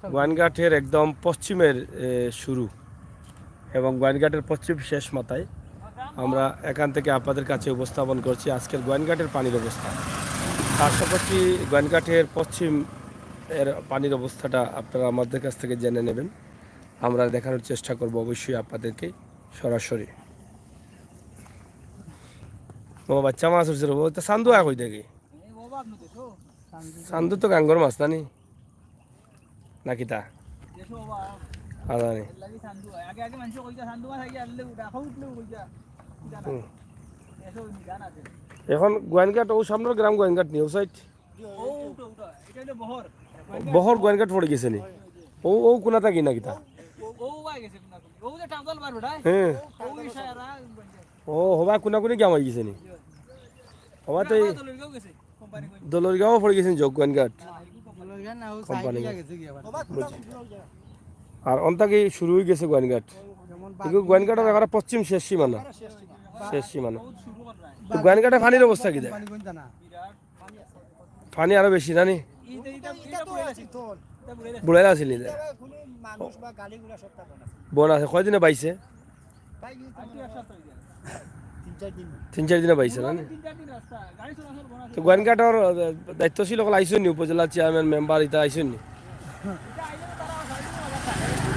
গোয়াইনঘাটের একদম পশ্চিমের শুরু এবং গোয়াইনঘাটের পশ্চিম শেষ মাথায় আমরা এখান থেকে আপনাদের কাছে উপস্থাপন করছি আজকের গোয়াইনঘাটের পানির অবস্থা। পার্শ্ববর্তী গোয়াইনঘাটের পশ্চিম এর পানির অবস্থাটা আপনারা আমাদের কাছ থেকে জেনে নেবেন। আমরা দেখানোর চেষ্টা করব অবশ্যই আপনাদেরকে সরাসরি। ও বাচ্চা মাছ হচ্ছে ও তো চান্দু আয় কই দেখি চান্দু তো গাঙ্গর মাছ নানি নাকি তা আদানি এখন গোয়াইনঘাট ও সামনের গ্রাম গোয়াইনঘাট নি ও সাইড বহর গোয়াইনঘাট পড়ে গেছে নি ও ও কোনা থাকি নাকি তা হ্যাঁ ও হবা কোনা কোনি গ্রাম হয়ে গেছে নি হবা তো দলরগাঁও পড়ে গেছেন যোগ গোয়াইনঘাট কোম্পানি আর অন্তাকে শুরু হয়ে গেছে গোয়াইনঘাট কিন্তু গোয়াইনঘাটের এবার পশ্চিম শেষ সীমানা গোয়াইনঘাটে পানির অবস্থা কি দেয় পানি আরো বেশি জানি বুড়াই আসিল বন আছে কয়দিনে বাইছে 3-4 দিনে বাইছে না তো গোয়াইনঘাটর দায়িত্বশীল সকল আইসেন নি উপজেলা চেয়ারম্যান মেম্বার ইটা আইসেন নি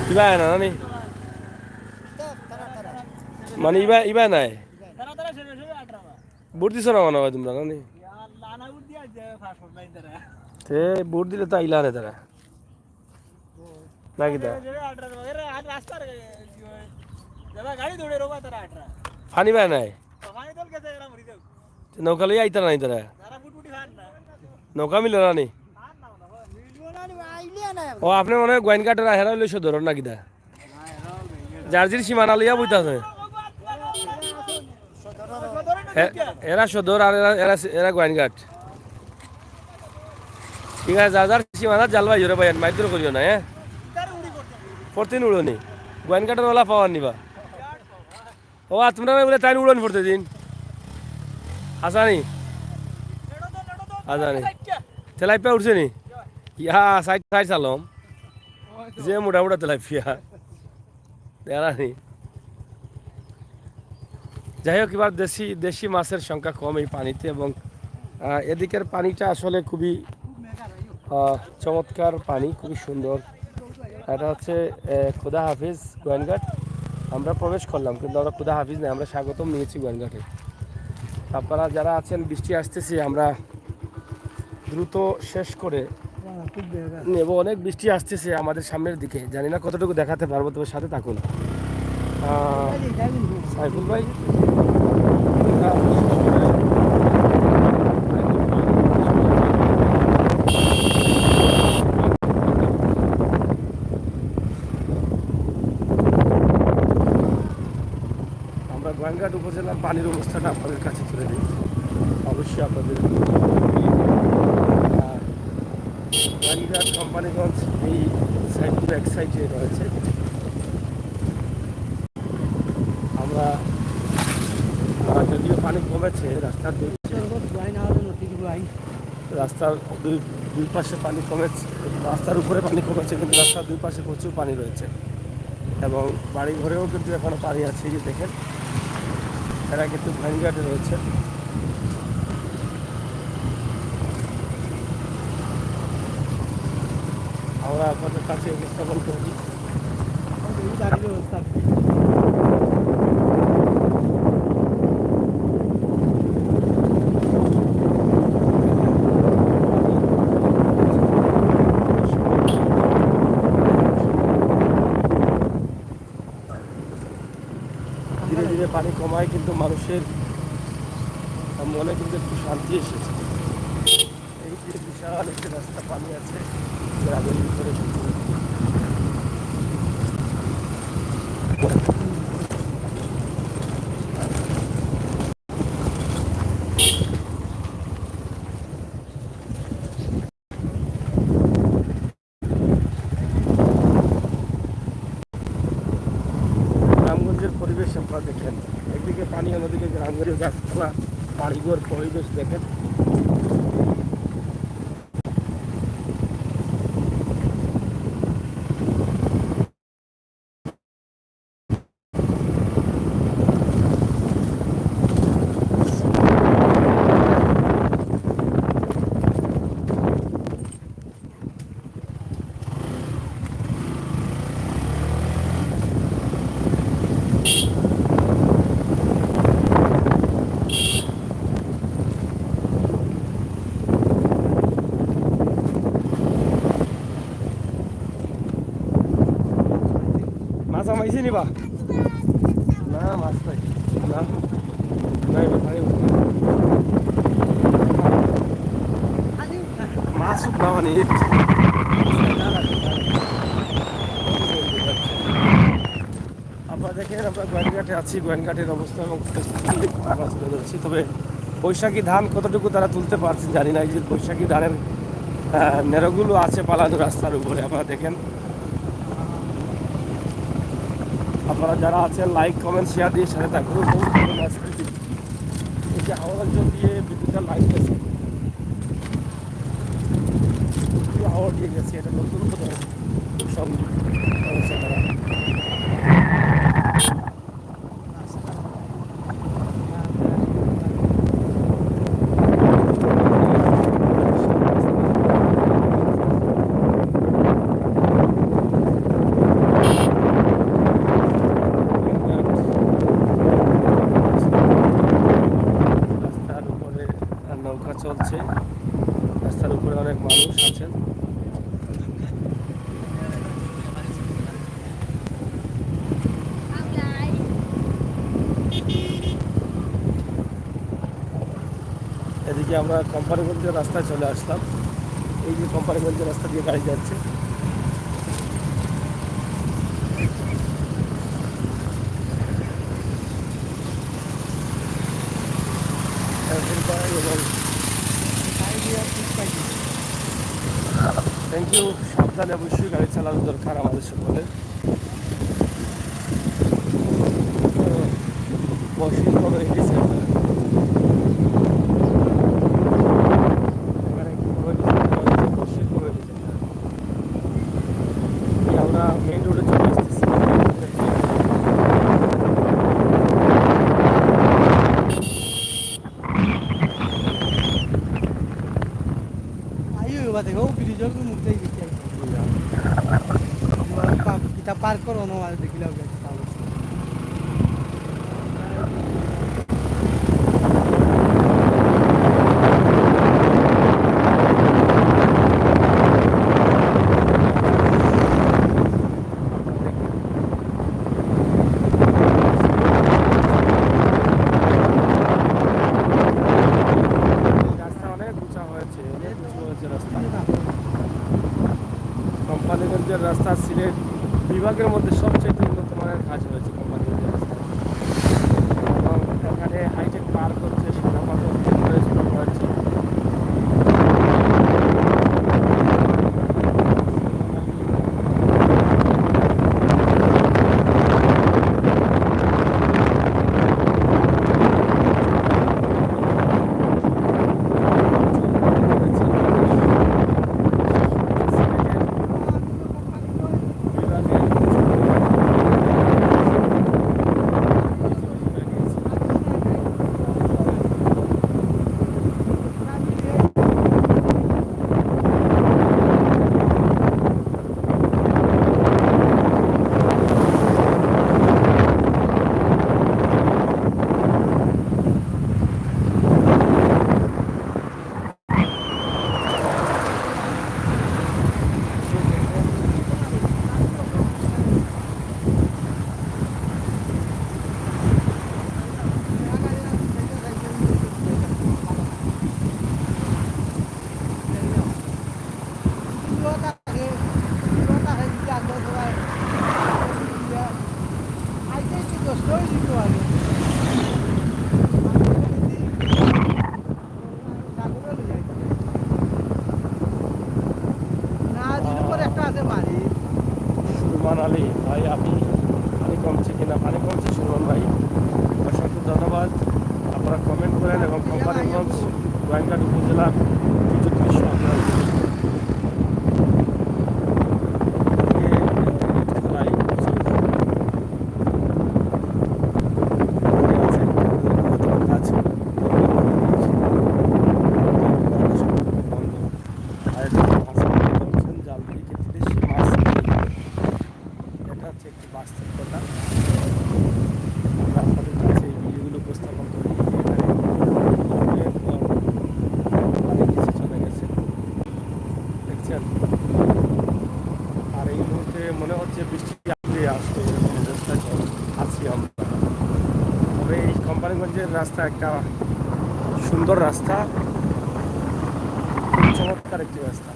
কিবা না নানি মানে ইবা নাই ভোট দিছ না মানে তোমরা নানি তে ভোট দিলে তো আইলা রে তারা নাকি তা ফানি বাই নাই নৌকা লই আইতা নাই তারা নৌকা মিল না ও আপনি মনে হয় গোয়াইনঘাটের হেরা লইছ ধর নাকি দা জার্জির সীমানা লইয়া বইতা আছে এরা সদর আর এরা গোয়াইনঘাট ঠিক আছে যার সীমানা জালবাই জোরে ভাই মাইদুর করিও না হ্যাঁ পড়তে উড়নি গোয়াইনঘাটের ওলা পাওয়ার নিবা ও তোমরা বলে তাই উড়ন পড়তে দিন আসানি আজানি তেলাইপিয়া উঠছে নি ইয়া সাইড সাইড চালম যে মোটা মোটা তেলাইপিয়া দেখানি যাই হোক এবার দেশি মাছের সংখ্যা কম এই পানিতে এবং এদিকের পানিটা আসলে খুবই চমৎকার পানি, খুবই সুন্দর। এটা হচ্ছে খুদা হাফিজ গোয়াইনঘাট। আমরা প্রবেশ করলাম কিন্তু আমরা খুদা হাফিজ নেই, আমরা স্বাগতম নিয়েছি গোয়াইনঘাটে। আপনারা যারা আছেন, বৃষ্টি আসতেছে, আমরা দ্রুত শেষ করে নেব। অনেক বৃষ্টি আসতেছে আমাদের সামনের দিকে, জানি না কতটুকু দেখাতে পারবো, তবে সাথে থাকুন। সাইফুল ভাই আমরা গোয়াইনঘাট উপজেলার পানির অবস্থাটা আপনাদের কাছে তুলে দিই। অবশ্যই আপনাদের গোয়াইনঘাট কোম্পানিগঞ্জ এই সাইড এক সাইডে রয়েছে। আমরা যদিও পানি কমেছে, রাস্তার দুই পাশে পানি কমেছে, রাস্তার উপরে পানি কমেছে, কিন্তু রাস্তার দুই পাশে প্রচুর পানি রয়েছে এবং বাড়ি ঘরেও কিন্তু এখনো পানি আছে। যে দেখেন, এরা কিন্তু গোয়াইনঘাটে রয়েছে। আমরা আপনাদের কাছে উপস্থাপন করি। ধীরে ধীরে পানি কমায় কিন্তু মানুষের মনে কিন্তু একটু শান্তি এসেছে। এই যে বিশাল একটি রাস্তা পানি আছে গ্রামের ভিতরে, গ্রামগঞ্জের পরিবেশ আপনারা দেখেন। একদিকে পানি, অন্যদিকে গ্রামগঞ্জের গাছপালা, বাড়িঘর পরিবেশ দেখেন। মাছ আমাইছি নিবা না মাছ নাই না নাই পানি মাছ না মানে আপনারা দেখেন আমরা গোয়েনঘাটে আছি গোয়েনঘাটের অবস্থা এবং মাছ তুলে ধরছি তবে বৈশাখী ধান কতটুকু তারা তুলতে পারছেন জানি না এই যে বৈশাখী ধানের নেরোগুলো আছে পালানো রাস্তার উপরে আপনারা দেখেন আপনারা যারা আছেন লাইক কমেন্ট শেয়ার দিয়ে সাথে থাকুন এই যে হাওড় অঞ্চল দিয়ে বিদ্যুতের লাইন গেছে হাওড় দিয়ে গেছে এটা নতুন সব অবস্থা তারা নৌকা চলছে রাস্তার উপরে অনেক মানুষ আছেন এদিকে আমরা কোম্পানিগঞ্জের রাস্তায় চলে আসলাম এই যে কোম্পানিগঞ্জের রাস্তা দিয়ে গাড়ি যাচ্ছে এবং থ্যাংক ইউ সাবধানে অবশ্যই গাড়ি চালানো দরকার আমাদের সকলের মশিন হয়ে গেছে আমরা মেইন রোডে চলে আসতেছি দেখো ব্রিজের মুখে কিতা পার করো না আর দেখিলাম কোম্পানিগঞ্জের রাস্তা সিলেট বিভাগের মধ্যে সবচেয়ে উন্নত মানের কাজ হয়েছে কোম্পানিগঞ্জের রাস্তা এবং এখানে হাইটেক পার্ক হচ্ছে সাদা পাথর হচ্ছে সুরমান আলী ভাই আপনি পানি কমছে কিনা পানি কমছে সুরমান ভাই অসংখ্য ধন্যবাদ আপনারা কমেন্ট করেন এবং কোম্পানিগঞ্জ গোয়েনঘাট উপজেলার কিছু দৃশ্য আপনারা একটি বাস্তব কথা আমরা আপনাদের কাছে এই ভিডিওগুলো উপস্থাপন করি চলে গেছে দেখছেন আর এই মুহূর্তে মনে হচ্ছে বৃষ্টি আসবে নারায়ণগঞ্জের রাস্তা একটা সুন্দর রাস্তা, খুব চমৎকার একটি রাস্তা।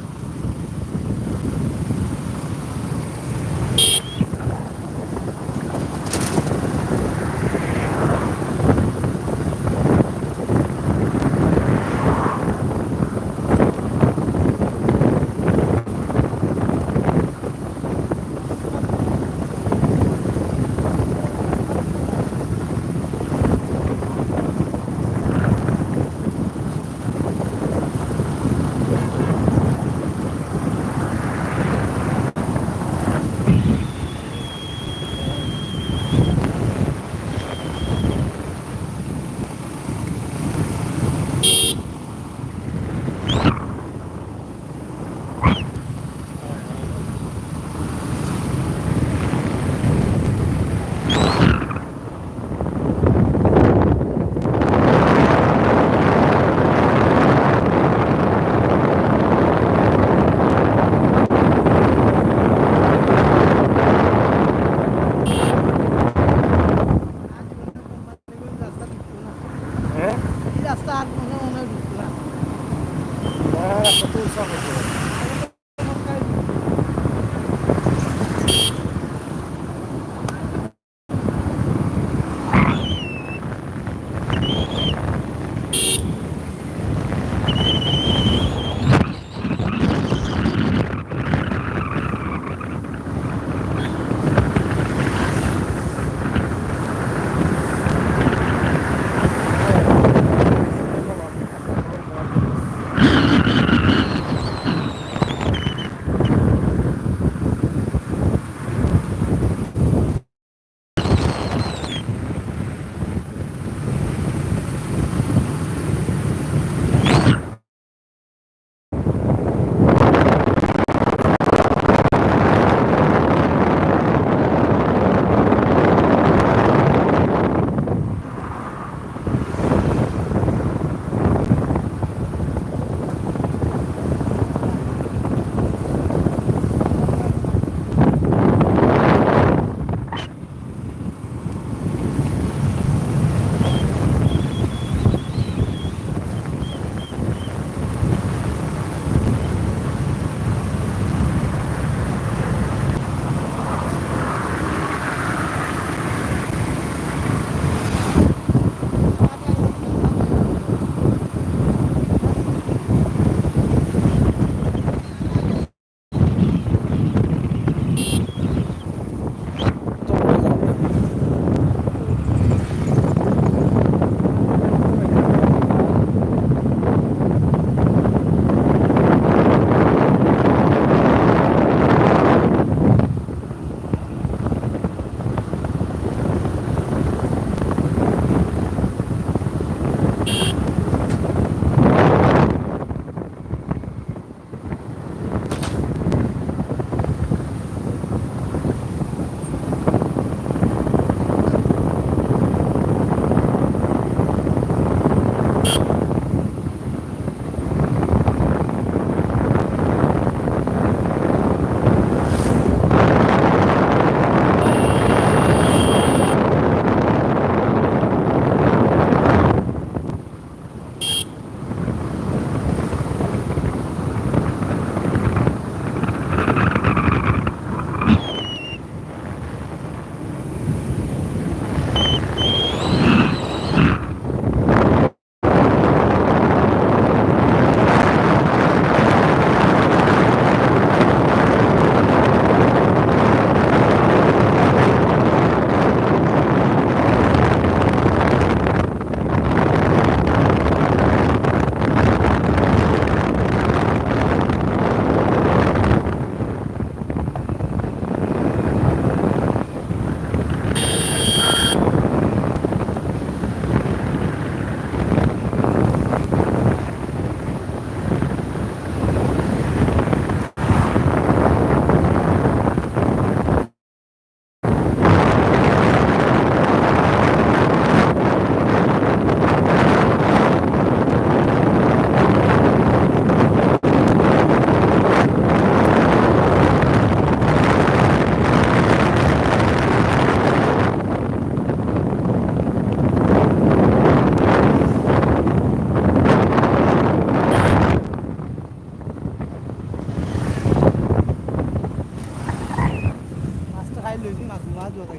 খাই লইছি মাছ মাছ জোতা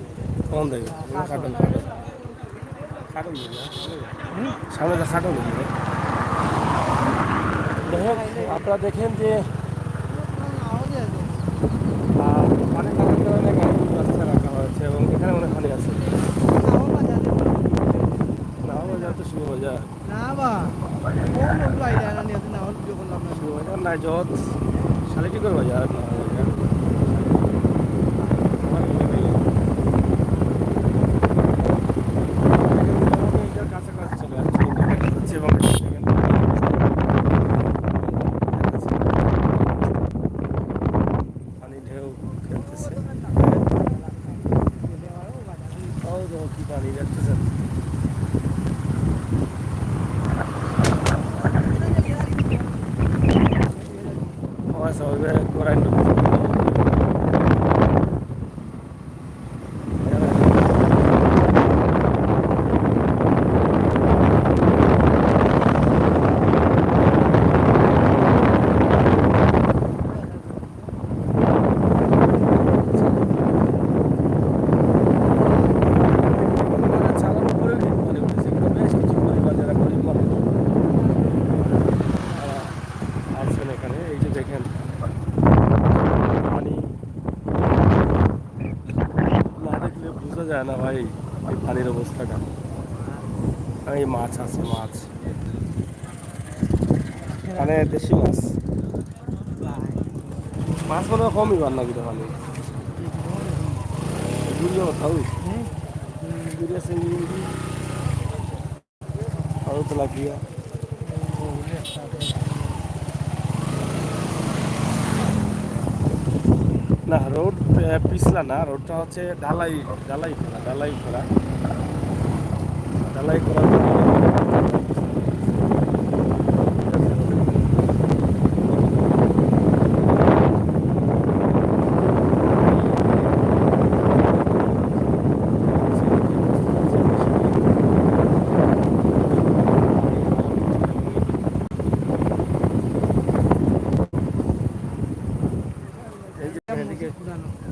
কোন দেখবে খাটন খাটন খাটন সামনে যা খাটন আপনারা দেখেন যে পানি থাকার কারণে গাড়ি রাস্তা রাখা হয়েছে এবং এখানে অনেক পানি আছে নাও বাজার তো শুরু হয়ে যায় না বা কোন লোক আইলা না নিয়ে না ভিডিও করলাম না শুরু হয়ে যায় না যত শালিটি করে বাজার না হয়ে যায় কাছাকাছি চলে আসছে এবং পানি ঢেউ খেলতেছে কি পানি যাচ্ছে আছেন এখানে এই যে দেখেন পানি না দেখলে বোঝা যায় না ভাই এই পানির অবস্থাটা এই মাছ আছে মাছ মানে দেশি মাছ মাছ মনে হয় কমই বার নাকি পানি গুড়িয়া খাও গুড়িয়া চিংড়ি আরো তো লাগিয়া না রোড পিছলা না রোডটা হচ্ছে ঢালাই ঢালাই করা ঢালাই করা ঢালাই করার জন্য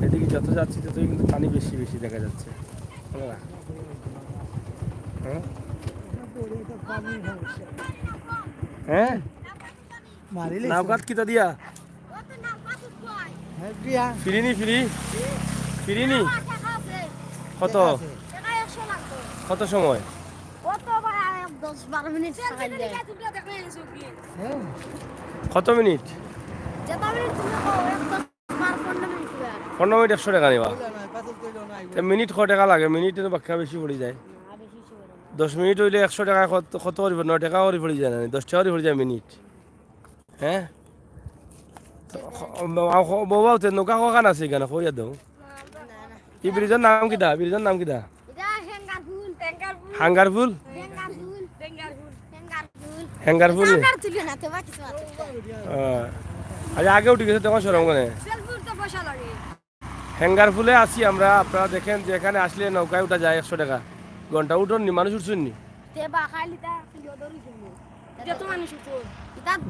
এদিকে যত যাচ্ছি ততই কিন্তু পানি বেশি বেশি দেখা যাচ্ছে হ্যাঁ হ্যাঁ মারিলে নাওগাত কিতা দিয়া হ্যাঁ প্রিয়া ফিরিনি ফিরিনি কত কত সময় কত মিনিট 15 মিনিট 100 টাকা নিবা মিনিট কত টাকা লাগে মিনিটের বাক্যা বেশি পড়ে যায় 10 মিনিট হইলে 100 টাকা কত করিব 9 টাকা করে পড়ে যায় না 10 টাকা করে পড়ে যায় মিনিট হ্যাঁ বাবা তে নৌকা কখান আছে এখানে কইয়া দাও এই ব্রিজের নাম কিটা ব্রিজের নাম কিটা হাঙ্গারফুল হ্যাঙ্গারফুল আজ আগে উঠে গেছে তোমার সরম কোনে হ্যাঙ্গারফুলে আসি আমরা আপনারা দেখেন যে এখানে আসলে নৌকায় উঠা যায় 100 টাকা ঘন্টা উঠুন নি মানুষ উঠছেন নি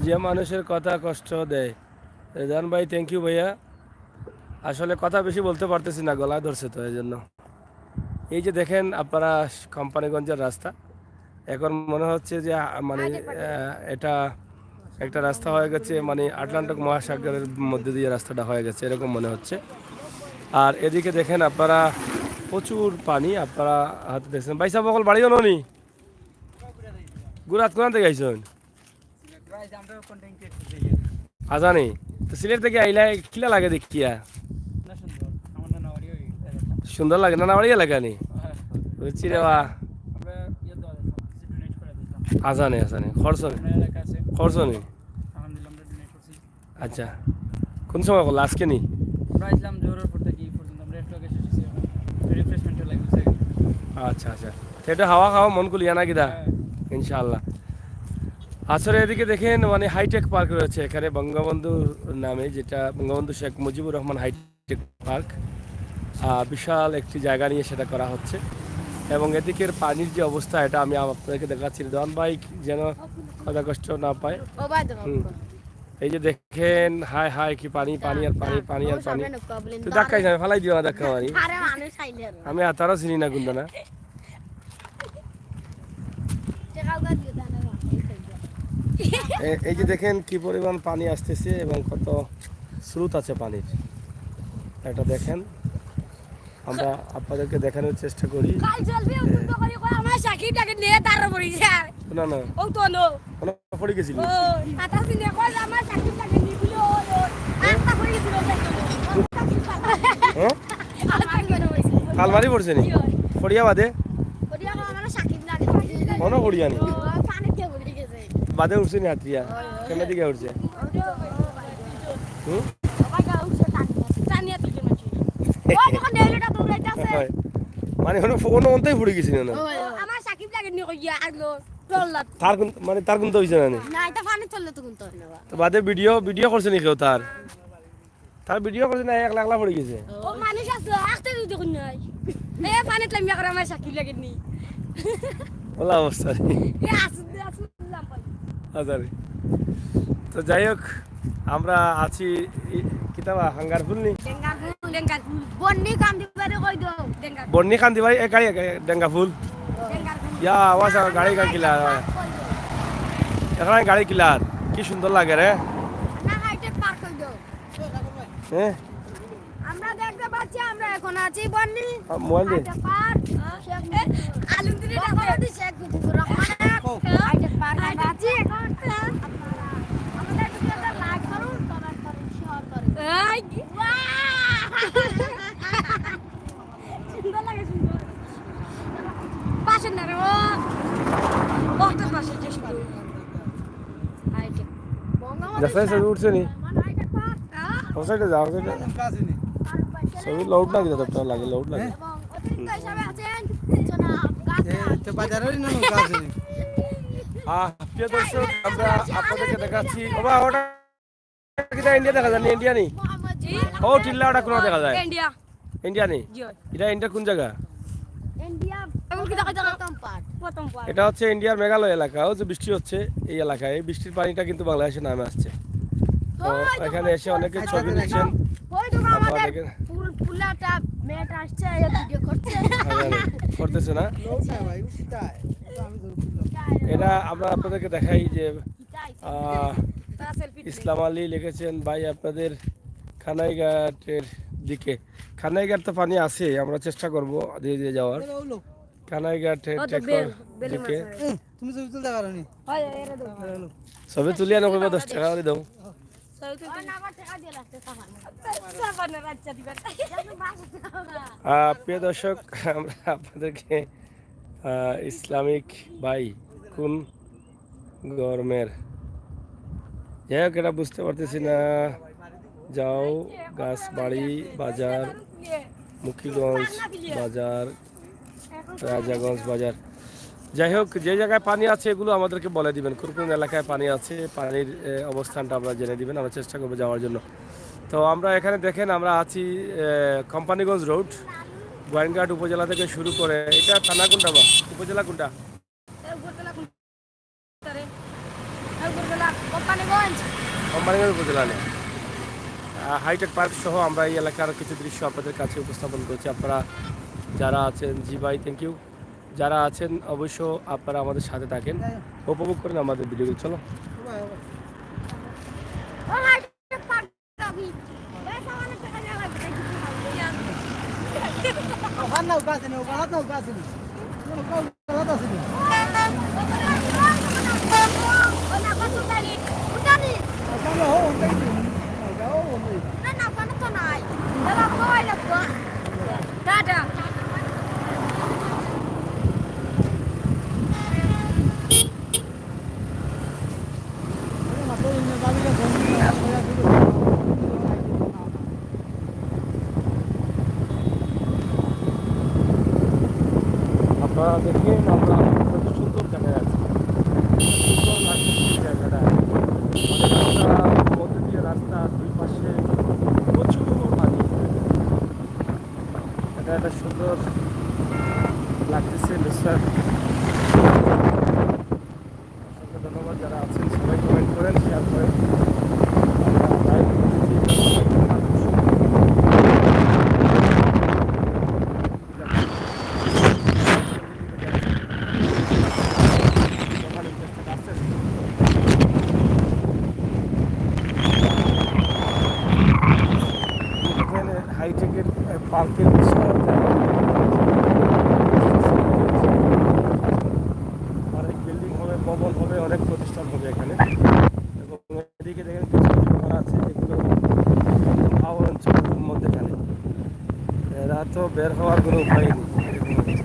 যে মানুষের কথা কষ্ট দেয় রেজান ভাই থ্যাংক ইউ ভাইয়া আসলে কথা বেশি বলতে পারতেছি না গলায় ধরছে তো এই জন্য এই যে দেখেন আপনারা কোম্পানিগঞ্জের রাস্তা এখন মনে হচ্ছে যে মানে এটা একটা রাস্তা হয়ে গেছে মানে আটলান্টিক মহাসাগরের মধ্যে দিয়ে রাস্তাটা হয়ে গেছে এরকম মনে হচ্ছে আর এদিকে দেখেন আপনারা প্রচুর পানি আপনারা হাতে দেখছেন বাইসা বকল বাড়ি জানো নি গুরাত কোন থেকে আইসন আজানি তো সিলেট থেকে আইলা কিলা লাগে দেখিয়া সুন্দর লাগে না বাড়ি এলাকা নি বুঝছি রে বা আজানে আজানে খরচ নি আচ্ছা কোন সময় করলো আজকে নি আচ্ছা আচ্ছা সেটা হাওয়া খাওয়া মন কুলিয়া না কিদা ইনশাআল্লাহ আসলে এদিকে দেখেন মানে হাইটেক পার্ক রয়েছে এখানে বঙ্গবন্ধু নামে যেটা বঙ্গবন্ধু শেখ মুজিবুর রহমান হাইটেক পার্ক বিশাল একটি জায়গা নিয়ে সেটা করা হচ্ছে এবং এদিকের পানির যে অবস্থা এটা আমি আপনাদেরকে দেখাচ্ছি রিদওয়ান ভাই যেন কথা কষ্ট না পায় এই যে দেখেন দেখেন হাই হাই কি পানি পানি আর পানি পানি আর পানি তুই ধাক্কাই যাবে ফালাই দিও না ধাক্কা মারি আমি আতারও চিনি না কিন্তু না এই যে দেখেন কি পরিমাণ পানি আসতেছে এবং কত স্রোত আছে পানির এটা দেখেন আমরা আপনাদেরকে দেখানোর চেষ্টা করি না না পড়ে গেছিল আলমারি পড়ছে নি ফড়িয়া বাদে কোনো ফড়িয়া নি বাদে উঠছে নি হাতিয়া কেমন দিকে উঠছে মানে কোনো অন্তাই ফুড়ে গেছিল না তার কোন তো হয়েছে না তো বাদে ভিডিও ভিডিও করছে নি কেউ তার ভিডিও করছে না একলা একলা পড়ে গেছে ওলা অবস্থা তো যাই হোক আমরা আছি কিতাবা হাঙ্গার ফুল নি বন্নি কান্দি ভাই এ গাড়ি ডেঙ্গা ফুল ইয়া ওয়াসা গাড়ি গা কিলার এখানে গাড়ি কিলার কি সুন্দর লাগে রে হ্যাঁ আমরা দেখতে পাচ্ছি আমরা এখন আছি বন্নি মোবাইল দে আলুন্দিরি ডাকতে শেখ মুজিবুর রহমান আইতে পার্ক আছি এখন আমাদের ভিডিওটা লাইক করুন কমেন্ট করুন শেয়ার করুন এই সুন্দর লাগে সুন্দর পাশে না রে ও তো পাশে চেষ্টা করুন আইতে जैसे उठছে নি ওসাইডে যাও ওসাইডে সবই লাউড লাগে তো লাগে লাউড লাগে প্রিয় দর্শক আমরা আপনাদেরকে দেখাচ্ছি বাবা ওটা কিটা ইন্ডিয়া দেখা যায় না ইন্ডিয়া নেই ও টিল্লা ওটা কোন দেখা যায় ইন্ডিয়া ইন্ডিয়া নেই এটা ইন্ডিয়া কোন জায়গা ইন্ডিয়া এবং কি দেখা যায় প্রথম পার্ট এটা হচ্ছে ইন্ডিয়ার মেঘালয় এলাকা ও যে বৃষ্টি হচ্ছে এই এলাকায় এই বৃষ্টির পানিটা কিন্তু বাংলাদেশে নামে আসছে তো এখানে এসে অনেকে ছবি নিচ্ছেন ওই তো আমাদের পুলাটা মেট আসছে এই ভিডিও করছে করতেছে না এটা আমরা আপনাদেরকে দেখাই যে ইসলাম আলী লিখেছেন ভাই আপনাদের খানাইঘাটের দিকে খানাইঘাট তো পানি আছে আমরা চেষ্টা করব ধীরে ধীরে যাওয়ার খানাইঘাটের দিকে তুমি ছবি তুলতে পারোনি ছবি তুলিয়া নকব 10 টাকা করে দাও প্রিয় দর্শক আমরা আপনাদেরকে ইসলামিক ভাই কোন গরমের যাই হোক এটা বুঝতে পারতেছি না যাও গাছবাড়ি বাজার মুখিগঞ্জ বাজার রাজাগঞ্জ বাজার যাই হোক যে জায়গায় পানি আছে এগুলো আমাদেরকে বলে দিবেন কোন কোন এলাকায় পানি আছে পানির অবস্থানটা আমরা জেনে দিবেন আমরা চেষ্টা করবো যাওয়ার জন্য তো আমরা এখানে দেখেন আমরা আছি কোম্পানিগঞ্জ রোড গোয়াইনঘাট উপজেলা থেকে শুরু করে এটা থানা কোনটা বা উপজেলা কোনটা কোম্পানিগঞ্জ উপজেলা নেই হাইটেক পার্ক সহ আমরা এই এলাকার কিছু দৃশ্য আপনাদের কাছে উপস্থাপন করছি আপনারা যারা আছেন জি ভাই থ্যাংক ইউ যারা আছেন অবশ্য আপনারা আমাদের সাথে থাকেন উপভোগ করেন আমাদের ভিডিও চলো আপনারা দেখেন আমরা কত সুন্দর দেখা যাচ্ছে সুন্দর লাগছে জায়গাটা মধ্যে দিয়ে রাস্তা দুই পাশে প্রচুর পানি এটা একটা সুন্দর লাগতেছে নেচার ধন্যবাদ যারা আছেন সবাই কমেন্ট করেন শেয়ার করেন পার্কের বিশাল জায়গা। অনেক বিল্ডিং হবে, ভবন হবে, অনেক প্রতিষ্ঠান হবে এখানে। এবং এদিকে দেখেন কিছু কিছু ঘর আছে যেগুলো হাওর অঞ্চলের মধ্যেখানে। এরা তো বের হওয়ার কোনো উপায় নেই এরকম অবস্থা।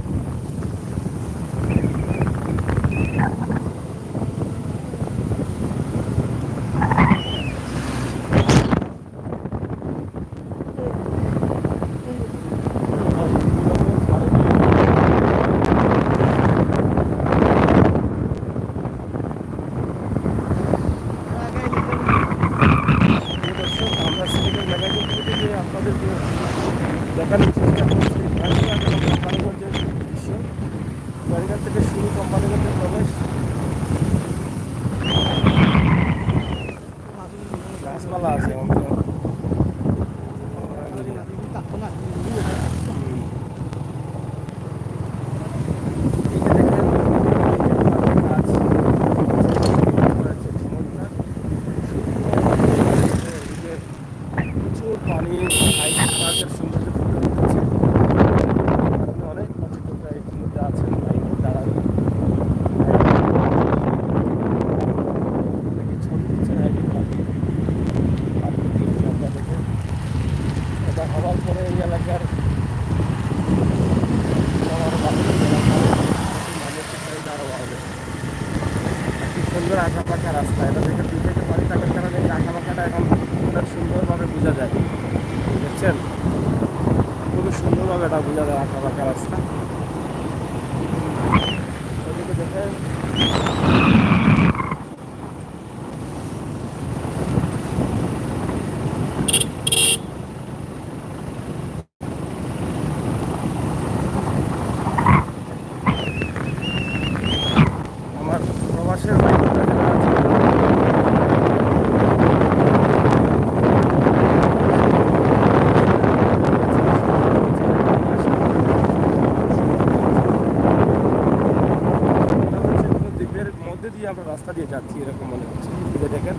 দর্শক, আমরা সিলেটের ম্যাগাজিনগুলোতে যে আপনাদেরকে দেখানোর চেষ্টা করছি গাইঘাট এবং কোম্পানিগঞ্জের দৃশ্য। গাইঘাট থেকে শুরু, কোম্পানিগঞ্জের প্রবেশ। গাছপালা আছে অনেক। প্রচুর পানি, পার্কের সৌন্দর্য ফুটে উঠেছে। অনেক পর্যটকরা এর মধ্যে আছেন লাইনে দাঁড়ানো। ছবি দিচ্ছেন আইডি কার্ড। আপনাদেরকে এটা হওয়ার পরে এই এলাকার সবার বাহিরের এলাকার মানুষের চাহিদা আরও বাড়বে। কি সুন্দর আঁকা পাকা রাস্তা, এটা থেকে দুই থেকে পানি থাকার কারণে এই আঁকা পাকাটা এখন অনেক সুন্দরভাবে বোঝা যায়। দেখছেন, খুবই সুন্দরভাবে এটা বোঝা যায় আঁকা পাকা রাস্তা। ওদিকে দেখেন আমার প্রবাসের বাইকটা যারা আছে দ্বীপের মধ্যে দিয়ে আমরা রাস্তা দিয়ে যাচ্ছি এরকম মনে হচ্ছে। যে দেখেন,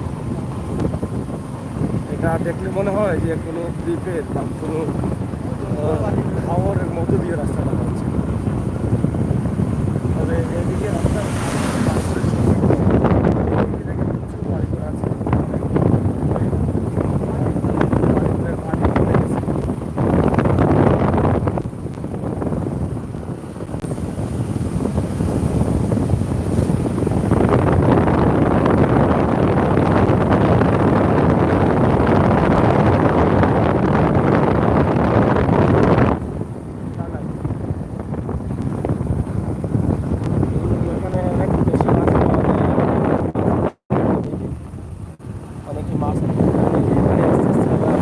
এটা দেখলে মনে হয় যে কোনো দ্বীপের বা কোনো হাওরের মধ্যে দিয়ে রাস্তাটা যাচ্ছে। তবে এদিকে রাস্তা পাথরের সঙ্গে এদিকে দেখেন প্রচুর বাড়িঘর আছে। বাড়িঘরের পানি পড়ে গেছে। এখানে অনেক দেশি মাছ পাওয়া যায়। অনেকে মাছ এখানে আস্তে আস্তে আমরা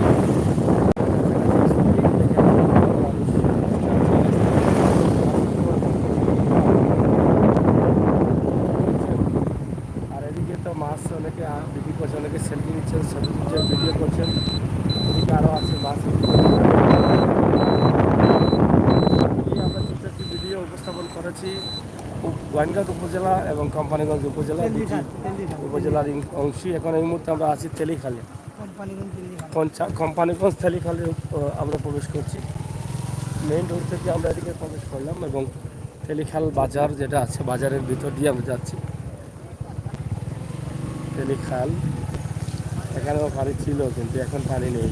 আর এদিকে তো মাছ অনেকে বিক্রি করছে, অনেকে সেলফি নিচ্ছেন, ছবি তুলছেন, ভিডিও করছেন। এদিকে আরও আছে মাছ। আমরা ছোট্ট একটি ভিডিও উপস্থাপন করেছি গোয়াইনঘাট উপজেলা এবং কোম্পানিগঞ্জ উপজেলা দুটি উপজেলার অংশই। এখন এই মুহূর্তে আমরা আছি তেলিখালে, কোম্পানিগঞ্জ তেলিখালে আমরা প্রবেশ করছি। মেইন রোড থেকে আমরা এদিকে প্রবেশ করলাম এবং তেলিখাল বাজার যেটা আছে বাজারের ভিতর দিয়ে আমরা যাচ্ছি। তেলিখাল, এখানেও পানি ছিল কিন্তু এখন পানি নেই।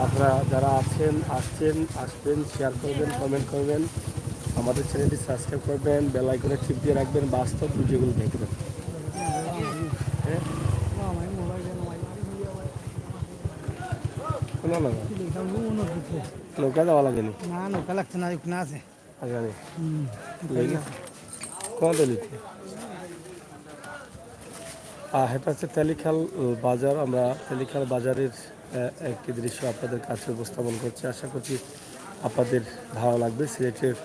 আপনারা যারা আসবেন, শেয়ার করবেন, কমেন্ট করবেন, আমাদের চ্যানেলটি সাবস্ক্রাইব করবেন, বেল আইকনে টিপ দিয়ে রাখবেন, বাস্তব ভিডিওগুলো দেখবেন। হ্যাঁ, শোনো না, নৌকা যাওয়া লাগেনি। না নৌকা লাগছে না, ওখানে আছে। কোন দলিতে এটা হচ্ছে তেলিখাল বাজার। আমরা তেলিখাল বাজারের একটি দৃশ্য আপনাদের কাছে উপস্থাপন করছি। আশা করছি আপনাদের ভালো লাগবে। সিলেটের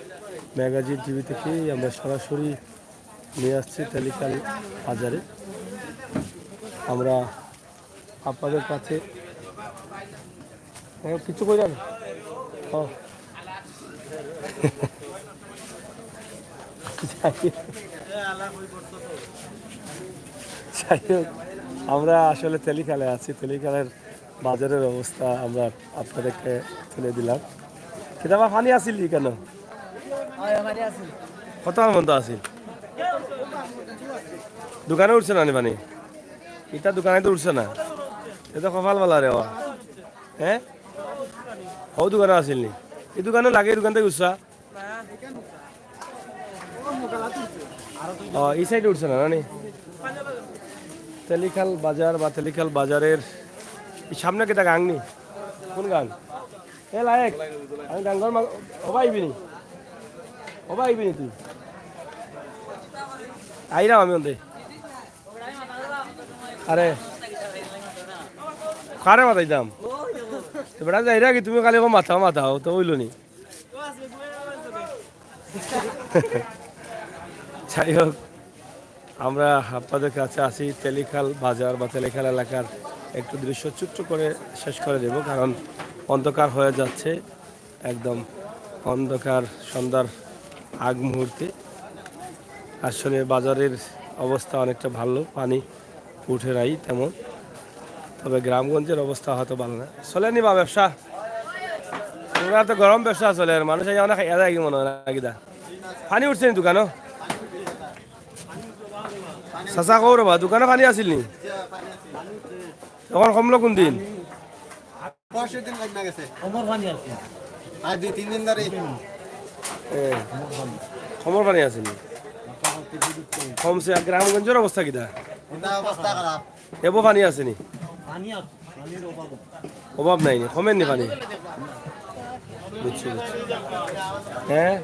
ম্যাগাজিন টিভি থেকেই আমরা সরাসরি নিয়ে আসছি তেলিখাল বাজারে। আমরা আপনাদের কাছে কিছু কই যান যাই হোক, আমরা আসলে তেলিখালে আছি। তেলিখালের বাজারের অবস্থা আমরা আপনাদেরকে তুলে দিলাম। কিতাবা পানি আসিল কেন? কত মতো আসিল? দোকানে উঠছে না নি পানি? ইটা দোকানে তো উঠছে না। এটা কপাল বালা রে। হ্যাঁ, ও দোকানে আসিল নি? এই দোকানে লাগে, এই দোকান থেকে উঠছা? এই সাইডে উঠছে না নি? তেলিখাল বাজার বা তেলিখাল বাজারের সামনে কেটা গাং নি? কোন গাং? এ লায়েক, আমি গাঙ্গর হবা আইবিনি, হবা আইবিনি তুই? আইরাম আমি অন্তে। আরে কারে মাথায় দাম বেড়া যাইরা কি তুমি কালি মাথা মাথাও তো হইল নি। যাই হোক, আমরা আপনাদের কাছে আসি তেলিখাল বাজার বা তেলিখাল এলাকার একটু দৃশ্য ছোট্ট করে শেষ করে দেব, কারণ অন্ধকার হয়ে যাচ্ছে, একদম অন্ধকার সন্ধ্যার আগ মুহূর্তে। আসলে বাজারের অবস্থা অনেকটা ভালো, পানি উঠে নাই তেমন, তবে গ্রামগঞ্জের অবস্থা হয়তো ভালো না। চলেনি বা ব্যবসা? তোমরা তো গরম ব্যবসা চলে, আর মানুষ অনেক খাইয়া যায় কি মনে হয় নাকি? দা পানি উঠছে নি দোকানও? চাচা কৌ রবা, দোকানে পানি আসিল নি? তখন কমলো কোন দিন? খমর পানি আসেনি, কমছে। গ্রামগঞ্জের অবস্থা কিটা? এবো পানি আসেনি? অভাব নাই, কমেননি পানি? বুঝছি বুঝছি। হ্যাঁ,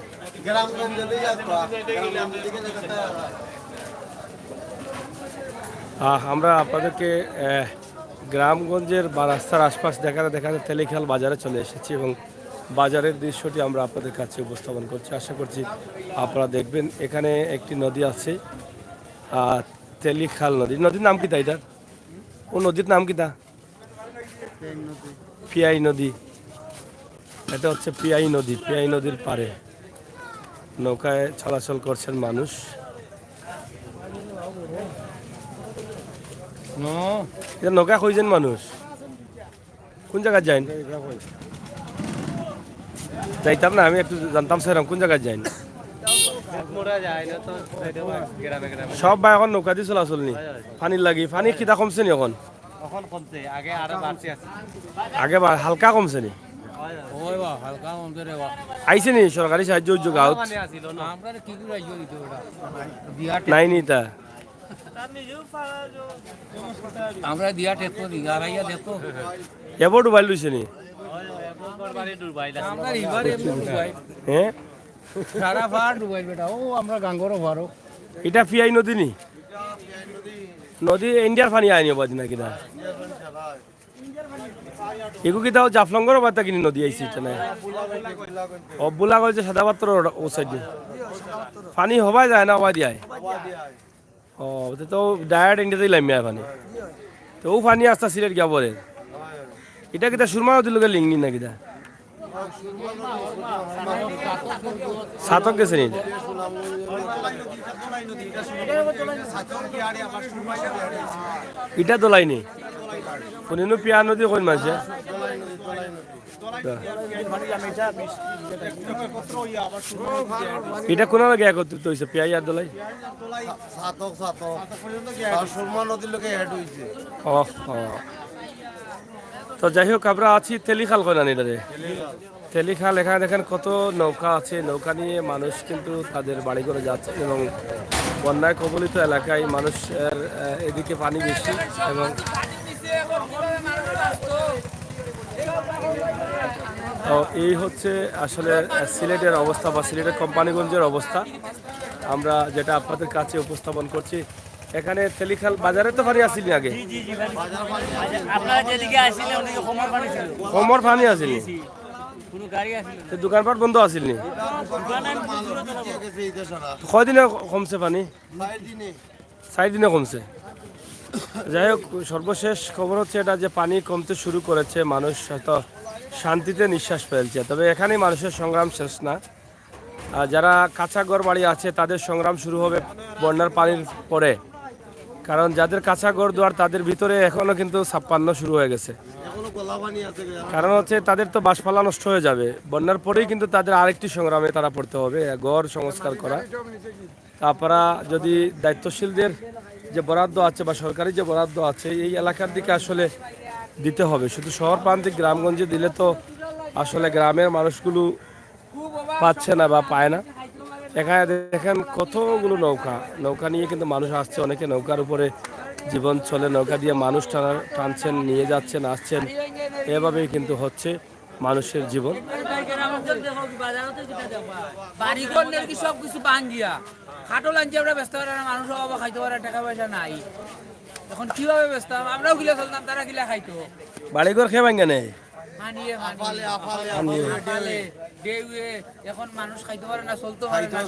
আমরা আপনাদেরকে গ্রামগঞ্জের বা রাস্তার আশপাশ দেখাতে দেখাতে তেলিখাল বাজারে চলে এসেছি এবং বাজারের দৃশ্যটি আমরা আপনাদের কাছে উপস্থাপন করছি। আশা করছি আপনারা দেখবেন। এখানে একটি নদী আছে, তেলিখাল নদী। নদীর নাম কি তা? এটা ও নদীর নাম কি তা? পিয়াই নদী। এটা হচ্ছে পিয়াই নদী। পিয়াই নদীর পারে নৌকায় চলাচল করছেন মানুষ। নৌকা খুঁজছেন মানুষ, কোন জায়গায় যাইন? যাইতাম না, আমি একটু জানতাম সেরকম কোন জায়গায় যাইন। সব ভাই এখন নৌকা দিয়ে চলাচল নি? পানির লাগি পানি খিদা কমছে নি এখন? আগে হালকা কমছে নি? আইছে নি সরকারি সাহায্য উদ্যোগ? নাই নি তা? আমরা দিয়া টেকো দিগারাইয়া দেখো এবার ডুবাইল লইছে নি? আমরা এবারে ডুবাই হ্যাঁ, সারা ফার ডুবাই বেটা। ও আমরা গাঙ্গরও ভারো। এটা পিয়াই নদী নি? নদী ইন্ডিয়ার পানি আইনি বাদ না কিনা? এগু কি তাও জাফলঙ্গর বার্তা কিনি নদী আইসি? এটা নাই অবুলা কইছে সাদা পাত্র ও সাইড পানি হবাই যায় না, হবাই দিয়ায়? ও তো ডায়ারেক্ট ইন্ডিয়াতেই লামিয়া পানি। তো ও পানি আস্তা সিলেট গিয়া পরে। এটা কিতা সুরমা নদীর লোকের লিঙ্ক নি না কিতা? সাতক গেছে নি? এটা দোলাই নি? কোনদিনও পিয়া নদী কোন মাসে? এটা কোন লাগে একত্রিত হয়েছে পিয়াই আর দোলাই? তো যাই হোক, আমরা আছি তেলিখাল কয়না নিটারে। তেলিখাল এখানে দেখেন কত নৌকা আছে। নৌকা নিয়ে মানুষ কিন্তু তাদের বাড়ি করে যাচ্ছে এবং বন্যায় কবলিত এলাকায় মানুষের এদিকে পানি বেশি এবং এই হচ্ছে আসলে সিলেটের অবস্থা বা সিলেটের কোম্পানিগঞ্জের অবস্থা। আমরা যেটা আপনাদের কাছে উপস্থাপন করছি, এখানে তেলিখাল বাজারে তো পানি আসিনি আগে? কমর পানি আসেনি? দোকানপাট বন্ধ আসেনি? কয়দিনে কমছে পানি? 4 দিনে কমছে। যাই হোক, সর্বশেষ খবর হচ্ছে এটা যে পানি কমতে শুরু করেছে, মানুষ হয়তো শান্তিতে নিঃশ্বাস ফেলছে। তবে এখানেই মানুষের সংগ্রাম শেষ না। যারা কাঁচা ঘর বাড়ি আছে তাদের সংগ্রাম শুরু হবে বন্যার পানির পরে, কারণ যাদের কাঁচা ঘর দুয়ার তাদের ভিতরে এখনো কিন্তু 56 শুরু হয়ে গেছে। কারণ হচ্ছে তাদের তো বাসপালা নষ্ট হয়ে যাবে, বন্যার পরেই কিন্তু তাদের আরেকটি সংগ্রামে তারা পড়তে হবে, ঘর সংস্কার করা। তারপরা যদি দায়িত্বশীলদের যে বরাদ্দ আছে বা সরকারি যে বরাদ্দ আছে এই এলাকার দিকে আসলে দিতে হবে। শুধু শহর প্রান্তিক গ্রামগঞ্জে দিলে তো আসলে গ্রামের মানুষগুলো পাচ্ছে না বা পায় না। এখানে দেখেন কতগুলো নৌকা নিয়ে কিন্তু মানুষ আসছে, অনেকে নৌকার উপরে জীবন চলে, নৌকা দিয়ে মানুষ টানছেন, নিয়ে যাচ্ছেন, আসছেন, এভাবেই কিন্তু হচ্ছে মানুষের জীবন। সব কিছু ভাঙ্গিয়া খাটো লাঞ্চে আমরা ব্যস্ত পারে না, মানুষ অভাব খাইতে পারে, টাকা পয়সা নাই, এখন কিভাবে ব্যস্ত আমরাও গিলা চলতাম, তারা গিলা খাইতো বাড়িঘর খেয়ে ভাঙ্গে নেই, এখন মানুষ খাইতে পারে না, চলতে পারে না।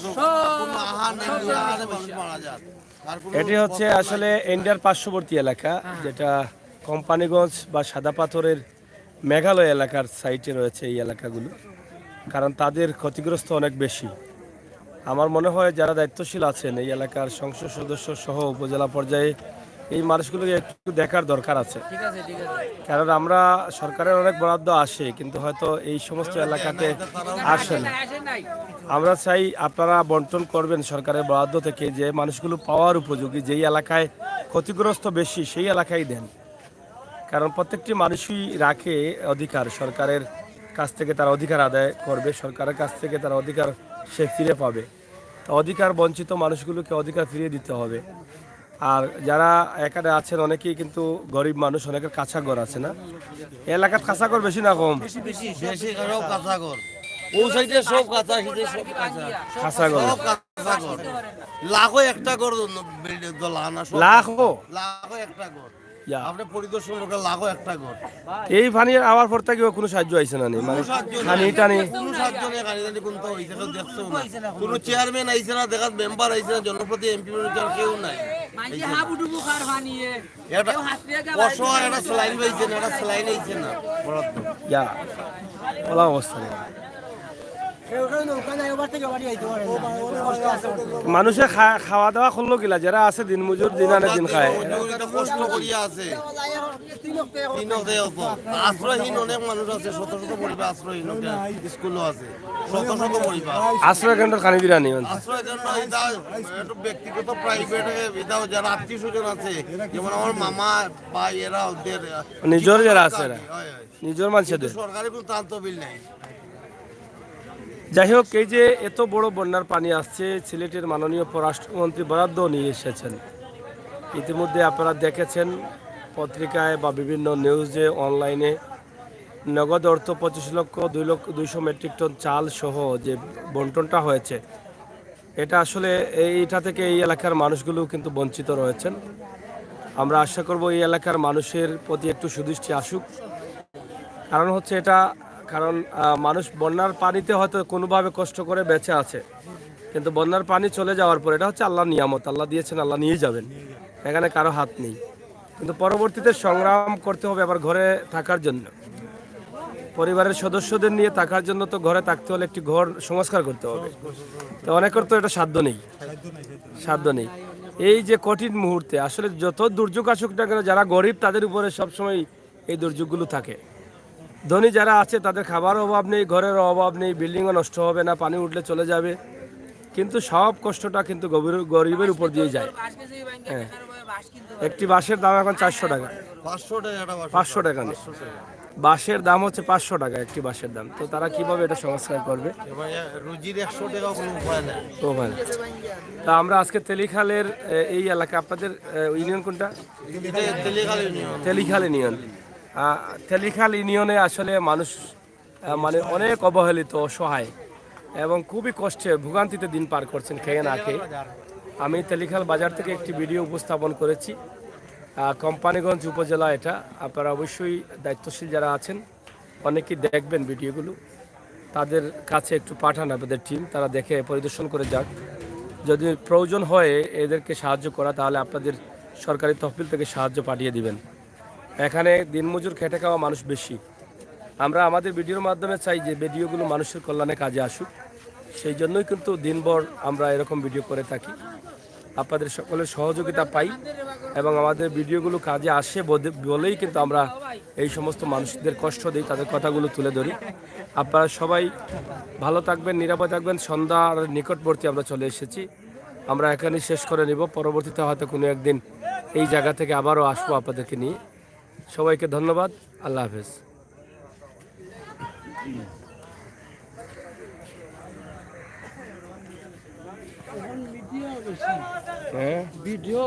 এটি হচ্ছে আসলে ইন্ডিয়ার পার্শ্ববর্তী এলাকা, যেটা কোম্পানিগঞ্জ বা সাদা পাথরের মেঘালয় এলাকার সাইটে রয়েছে এই এলাকাগুলো, কারণ তাদের ক্ষতিগ্রস্ত অনেক বেশি। আমার মনে হয় যারা দায়িত্বশীল আছেন এই এলাকার সংসদ সদস্য সহ উপজেলা পর্যায়ে এই মানুষগুলোকে একটু দেখার দরকার আছে। কারণ আমরা সরকারের অনেক বরাদ্দ আসে, কিন্তু হয়তো এই সমস্ত এলাকাতে আসে না। আমরা চাই আপনারা বন্টন করবেন সরকারের বরাদ্দ থেকে, যে মানুষগুলো পাওয়ার উপযোগী, যেই এলাকায় ক্ষতিগ্রস্ত বেশি সেই এলাকায় দেন। কারণ প্রত্যেকটি মানুষই রাখে অধিকার, সরকারের কাছ থেকে তারা অধিকার আদায় করবে, সরকারের কাছ থেকে তারা অধিকার সে ফিরে পাবে। তো অধিকার বঞ্চিত মানুষগুলোকে অধিকার ফিরিয়ে দিতে হবে। আর যারা এখানে আছেন অনেকেই কিন্তু গরিব মানুষ, অনেকের কাঁচা ঘর আছে না, এলাকার কাঁচা ঘর বেশি না কম? কাঁচা ঘর লাখো একটা ঘর লাখো একটা ঘর আপনি পরিদর্শন করলে লাখো একটা ঘর। এই পানি আবার পর থেকে কোনো সাহায্য আইছে না, মানে পানি টানি কোনো সাহায্য নেই, কোন তো হইছে দেখছো না, কোনো চেয়ারম্যান আইছে না, দেখাত মেম্বার আইছে না, জনপ্রতি এমপি কেউ নাই। একটা স্যালাইন পাইছে না, একটা স্যালাইন আইছে না, বলা অবস্থা নেই। মানুষে খাওয়া দাওয়া করলো কিলা, যারা আছে দিন মজুর, দিন আনে দিন খায়, কষ্ট করিয়া আছে, আশ্রয়হীন অনেক মানুষ আছে, শত শত পরিবার আশ্রয়হীন, স্কুলও আছে, শত শত পরিবার আশ্রয় কেন্দ্র খানি দিরা নেই, আশ্রয় কেন্দ্র ব্যক্তিগত প্রাইভেট যারা আত্মীয় স্বজন আছে, যেমন আমার মামা ভাই, এরা ওদের নিজের যারা আছে নিজের মানুষদের, সরকারি কোনো তহবিল নাই। যাই হোক, এই যে এত বড় বন্যার পানি আসছে, সিলেটের মাননীয় পররাষ্ট্রমন্ত্রী বরাদ্দ নিয়ে এসেছেন। ইতিমধ্যে আপনারা দেখেছেন পত্রিকায় বা বিভিন্ন নিউজে, অনলাইনে, নগদ অর্থ 25,200 মেট্রিক টন চাল সহ যে বন্টনটা হয়েছে, এটা আসলে এইটা থেকে এই এলাকার মানুষগুলো কিন্তু বঞ্চিত রয়েছেন। আমরা আশা করব এই এলাকার মানুষের প্রতি একটু সুদৃষ্টি আসুক। কারণ হচ্ছে এটা, কারণ মানুষ বন্যার পানিতে হয়তো কোনোভাবে কষ্ট করে বেঁচে আছে, কিন্তু বন্যার পানি চলে যাওয়ার পর এটা হচ্ছে আল্লাহর নিয়ামত, আল্লাহ দিয়েছেন, আল্লাহ নিয়ে যাবেন, এখানে কারো হাত নেই। কিন্তু পরবর্তীতে সংগ্রাম করতে হবে আবার ঘরে থাকার জন্য, পরিবারের সদস্যদের নিয়ে থাকার জন্য। তো ঘরে থাকতে হলে একটি ঘর সংস্কার করতে হবে, তো অনেকের তো এটা সাধ্য নেই। এই যে কঠিন মুহূর্তে আসলে যত দুর্যোগ আসুক না কেন, যারা গরিব তাদের উপরে সবসময় এই দুর্যোগগুলো থাকে। ধনী যারা আছে তাদের খাবার অভাব নেই, ঘরের অভাব নেই, বিল্ডিংও নষ্ট হবে না, পানি উঠলে চলে যাবে, কিন্তু সব কষ্টটা কিন্তু গরিবের উপর দিয়ে যায়। হ্যাঁ, একটি বাঁশের দাম এখন 400 টাকা, 500 টাকা নেই, বাঁশের দাম হচ্ছে 500 টাকা একটি বাঁশের দাম। তো তারা কিভাবে এটা সংস্কার করবে? রুজির 100 টাকা কোনো উপায় নেই। তা আমরা আজকে তেলিখালের এই এলাকা, আপনাদের ইউনিয়ন কোনটা? তেলিখাল ইউনিয়ন। তেলিখাল ইউনিয়নে আসলে মানুষ মানে অনেক অবহেলিত, অসহায় এবং খুবই কষ্টে ভোগান্তিতে দিন পার করছেন খেয়ে না খেয়ে। আমি তেলিখাল বাজার থেকে একটি ভিডিও উপস্থাপন করেছি, কোম্পানিগঞ্জ উপজেলা এটা। আপনারা অবশ্যই দায়িত্বশীল যারা আছেন অনেকেই দেখবেন ভিডিওগুলো, তাদের কাছে একটু পাঠান আপনাদের টিম, তারা দেখে পরিদর্শন করে যাক। যদি প্রয়োজন হয় এদেরকে সাহায্য করা, তাহলে আপনাদের সরকারি তহবিল থেকে সাহায্য পাঠিয়ে দিবেন। এখানে দিনমজুর খেটে খাওয়া মানুষ বেশি। আমরা আমাদের ভিডিওর মাধ্যমে চাই যে ভিডিওগুলো মানুষের কল্যাণে কাজে আসুক, সেই জন্যই কিন্তু দিনভর আমরা এরকম ভিডিও করে থাকি, আপনাদের সকলের সহযোগিতা পাই এবং আমাদের ভিডিওগুলো কাজে আসে বলেই কিন্তু আমরা এই সমস্ত মানুষদের কষ্ট দিই, তাদের কথাগুলো তুলে ধরি। আপনারা সবাই ভালো থাকবেন, নিরাপদ থাকবেন। সন্ধ্যার নিকটবর্তী আমরা চলে এসেছি, আমরা এখানেই শেষ করে নিব। পরবর্তীতে হয়তো কোনো একদিন এই জায়গা থেকে আবারও আসবো আপনাদেরকে নিয়ে। সবাইকে ধন্যবাদ, আল্লাহ হাফেজ। ভিডিও